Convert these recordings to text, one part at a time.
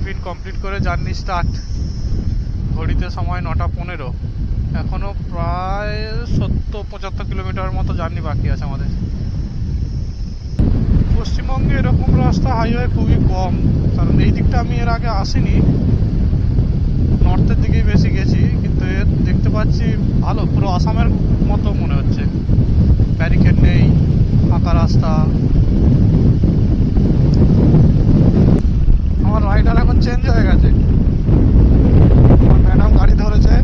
Tiffin complete করে journey start. ঘড়িতে সময় 9:15। এখনো প্রায় 70-75 কিলোমিটার মতো জার্নি বাকি আছে আমাদের। পশ্চিমবঙ্গে এরকম রাস্তা হাইওয়ে খুবই কম, কারণ এই দিকটা আমি এর আগে আসিনি, নর্থের দিকেই বেশি গেছি। কিন্তু এর দেখতে পাচ্ছি ভালো, পুরো আসামের মতো মনে হচ্ছে। ব্যারিকেড নেই, ফাঁকা রাস্তা। আমার রাইডার এখন চেঞ্জ হয়ে গেছে, ম্যাডাম গাড়ি ধরেছে।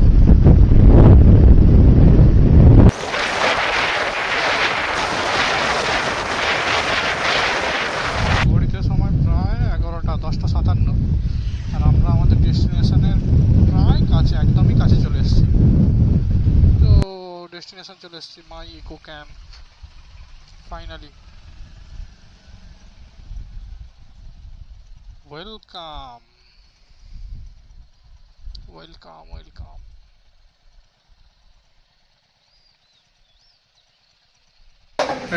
ঘড়িতে সময় প্রায় 11টা, 10:57, আর আমরা আমাদের ডেস্টিনেশনের প্রায় কাছে, একদমই কাছে চলে এসেছি। তো ডেস্টিনেশন চলে এসেছি, my eco camp. Finally welcome welcome welcome.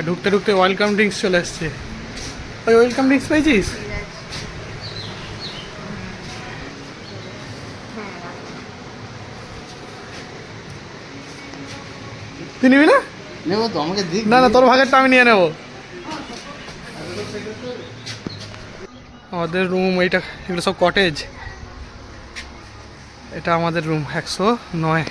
ঢুকতে ঢুকতে ওয়েলকাম ড্রিঙ্কস চলে এসছে। ওই ওয়েলকাম ড্রিঙ্কস পেয়েছিস? তুই নিবি না? নেবো তো, আমাকে দিক। না না, তোর ভাগেরটা আমি নিয়ে নেবো। আমাদের রুম এইটা, এগুলো সব কটেজ। এটা আমাদের রুম 109।